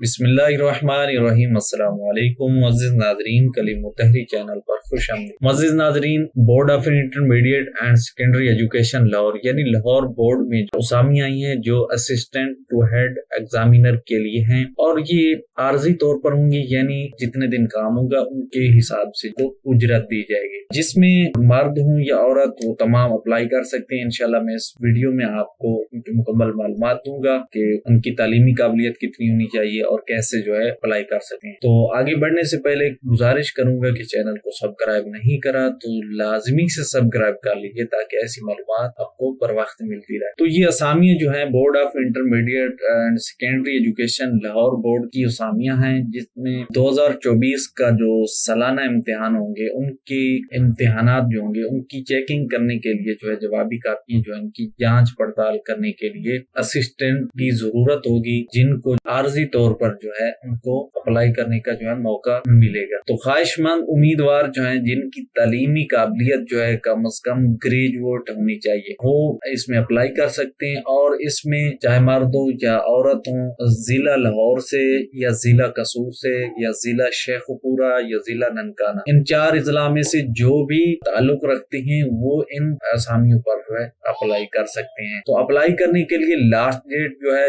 बिस्मिल्लाहिर्रहमानिर्रहीम। अस्सलाम वालेकुम मुअज़्ज़िज़ नाज़रीन, कलीम मुतहरी चैनल पर खुश आमदीद। मुअज़्ज़िज़ नाज़रीन, board of intermediate and secondary education Lahore यानी लाहौर बोर्ड में उसामी आई हैं जो असिस्टेंट टू हेड एग्जामिनर के लिए हैं, और ये आर्जी तौर पर होंगी, यानी जितने दिन काम होगा उनके हिसाब से को उजरत दी जाएगी। जिसमें मर्द हो या औरत वो तमाम अप्लाई कर सकते हैं। इंशाल्लाह मैं इस वीडियो में आपको उनकी मुकम्मल मालूमात दूंगा कि उनकी तालीमी काबिलियत कितनी होनी चाहिए और कैसे जो है अप्लाई कर सकते हैं। तो आगे बढ़ने से पहले एक गुजारिश करूंगा कि चैनल को सब्सक्राइब नहीं करा तो लाजमी से सब्सक्राइब कर लीजिए ताकि ऐसी मालूमात आपको बर वक्त मिलती रहे। तो ये असामियां जो है board of intermediate and secondary education Lahore board की असामियां हैं, जिसमें 2024 का जो सालाना इम्तिहान होंगे उनकी इम्तिहानात जो होंगे उनकी चेकिंग करने के लिए जो है जवाबी कापियां जो है उनकी जांच पड़ताल करने के लिए असिस्टेंट की जरूरत होगी, जिनको आर्जी तौर पर जो है उनको अप्लाई करने का जो है मौका मिलेगा। तो ख्वाहिशमंद उम्मीदवार जो है जिनकी तालीमी काबिलियत जो है कम से कम ग्रेजुएट होनी चाहिए वो इसमें अप्लाई कर सकते हैं। और इसमें चाहे मर्द हो या औरत हो, जिला लाहौर से या जिला कसूर से या जिला शेखपुरा या जिला ननकाना, इन 4 अजला में से जो भी ताल्लुक रखते हैं वो इन असामियों पर जो है अप्लाई कर सकते हैं। तो अप्लाई करने के लिए लास्ट डेट जो है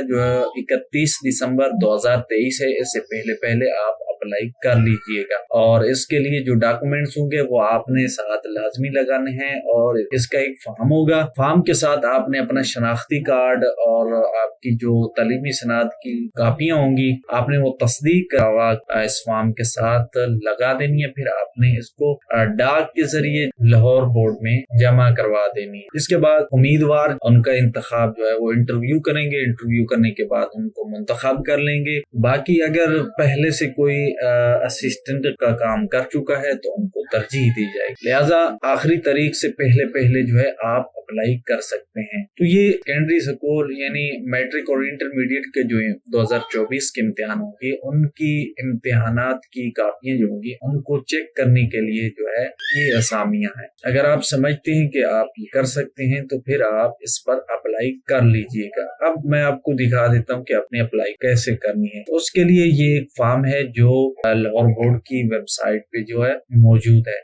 31 दिसंबर 2023 है। इससे पहले आप अप्लाई कर लीजिएगा। और इसके लिए जो डॉक्यूमेंट्स होंगे वो आपने साथ लाजमी लगाने हैं, और इसका एक फॉर्म होगा। फॉर्म के साथ आपने अपना शनाख्ती कार्ड और आपकी जो तालीमी सनाद की कापियां होंगी आपने वो तस्दीक करवा इस फॉर्म के साथ लगा देनी है। फिर आपने इसको डाक के जरिए लाहौर बोर्ड में जमा करवा देनी है। इसके बाद उम्मीदवार उनका इंतखाब जो है वो इंटरव्यू करेंगे। इंटरव्यू करने के बाद उनको मुंतखब कर लेंगे। बाकी अगर पहले से कोई असिस्टेंट का काम कर चुका है तो उनको तरजीह दी जाएगी। लिहाजा आखिरी तारीख से पहले जो है आप अप्लाई कर सकते हैं। तो ये सेकेंडरी स्कूल यानी मैट्रिक और इंटरमीडिएट के जो 2024 के इम्तिहान होंगे उनकी इम्तिहानात की कापियां जो होंगी उनको चेक करने के लिए जो है ये असामियां हैं। अगर आप समझते हैं कि आप ये कर सकते हैं तो फिर आप इस पर अप्लाई कर लीजिएगा। अब मैं आपको दिखा देता हूँ कि आपने अप्लाई कैसे करनी है। तो उसके लिए ये एक फॉर्म है जो लाहौर बोर्ड की वेबसाइट पे जो है मौजूद है।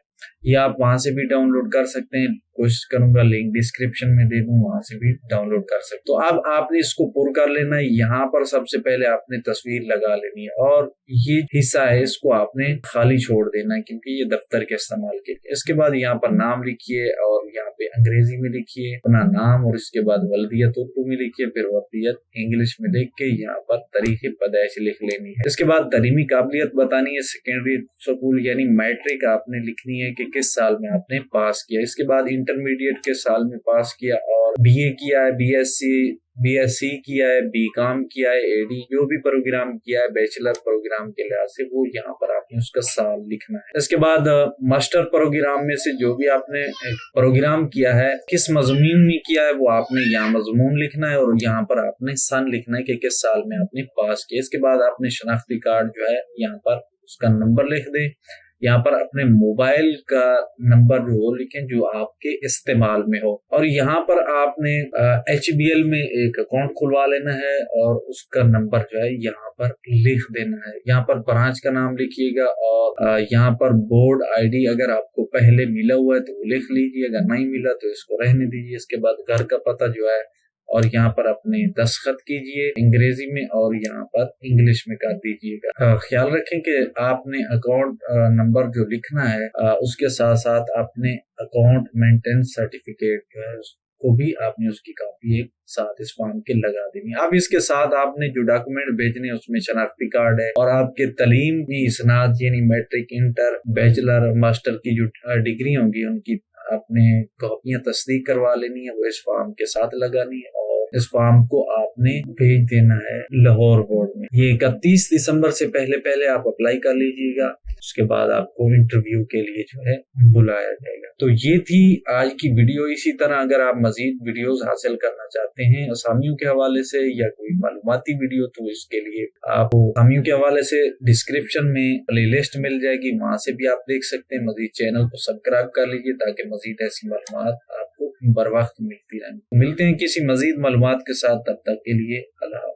ये आप वहां से भी डाउनलोड कर सकते हैं। कोशिश करूंगा लिंक डिस्क्रिप्शन में दे दूं, वहां से भी डाउनलोड कर सकते। तो अब आपने इसको पुर कर लेना है। यहाँ पर सबसे पहले आपने तस्वीर लगा लेनी है और ये हिस्सा है इसको आपने खाली छोड़ देना है क्योंकि ये दफ्तर के इस्तेमाल के लिए। इसके बाद यहाँ पर नाम लिखिए और यहाँ पे अंग्रेजी में लिखिए अपना नाम, और इसके बाद वल्दियत उर्दू में लिखिए, फिर वल्दियत इंग्लिश में लिख के यहाँ पर तारीख पैदाइश लिख लेनी है। इसके बाद तालीमी काबिलियत बतानी है। सेकेंडरी स्कूल यानी मैट्रिक आपने लिखनी है कि किस साल में आपने पास किया। इसके बाद इंटरमीडिएट के साल में पास किया, और बीए किया है, बीएससी किया है, बीकॉम किया है, एडी जो भी प्रोग्राम किया है बैचलर प्रोग्राम के लिहाज से वो यहाँ पर आपने उसका साल लिखना है। इसके बाद मास्टर प्रोग्राम में से जो भी आपने प्रोग्राम किया है किस मजमून में किया है वो आपने यहाँ मजमून लिखना है, और यहाँ पर आपने सन लिखना है कि किस साल में आपने पास किया। इसके बाद आपने शनाख्ती कार्ड जो है यहाँ पर उसका नंबर लिख दें। यहाँ पर अपने मोबाइल का नंबर जो हो लिखें जो आपके इस्तेमाल में हो, और यहाँ पर आपने HBL में एक अकाउंट खुलवा लेना है और उसका नंबर जो है यहाँ पर लिख देना है। यहाँ पर ब्रांच का नाम लिखिएगा, और यहाँ पर बोर्ड ID अगर आपको पहले मिला हुआ है तो वो लिख लीजिए, अगर नहीं मिला तो इसको रहने दीजिए। इसके बाद घर का पता जो है और यहाँ पर अपने दस्तखत कीजिए अंग्रेजी में और यहाँ पर इंग्लिश में कर दीजिएगा। ख्याल रखें कि आपने अकाउंट नंबर जो लिखना है उसके साथ साथ आपने अकाउंट मेंटेनेंस सर्टिफिकेट जो है को भी आपने उसकी कॉपी एक साथ इस फॉर्म के लगा देनी है। अब इसके साथ आपने जो डॉक्यूमेंट भेजने उसमें शनाख्ती कार्ड है और आपके तालीमी इसनाद यानी मैट्रिक, इंटर, बैचलर, मास्टर की जो डिग्री होंगी उनकी आपने कॉपियां तस्दीक करवा लेनी है, वो इस फॉर्म के साथ लगानी है और इस फॉर्म को आपने भेज देना है लाहौर बोर्ड में। ये 31 दिसंबर से पहले आप अप्लाई कर लीजिएगा। उसके बाद आपको इंटरव्यू के लिए जो है बुलाया जाएगा। तो ये थी आज की वीडियो। इसी तरह अगर आप मजीद वीडियोस हासिल करना चाहते हैं असामियों के हवाले से या कोई मालूमाती वीडियो, तो इसके लिए आपको असामियों के हवाले से डिस्क्रिप्शन में प्लेलिस्ट मिल जाएगी, वहां से भी आप देख सकते हैं। मजीद चैनल को सब्सक्राइब कर लीजिए ताकि मजीद ऐसी मालूमात आपको बर वक्त मिलती रहें। मिलते हैं किसी मजीद मालूमात के साथ, तब तक के लिए अल्लाह।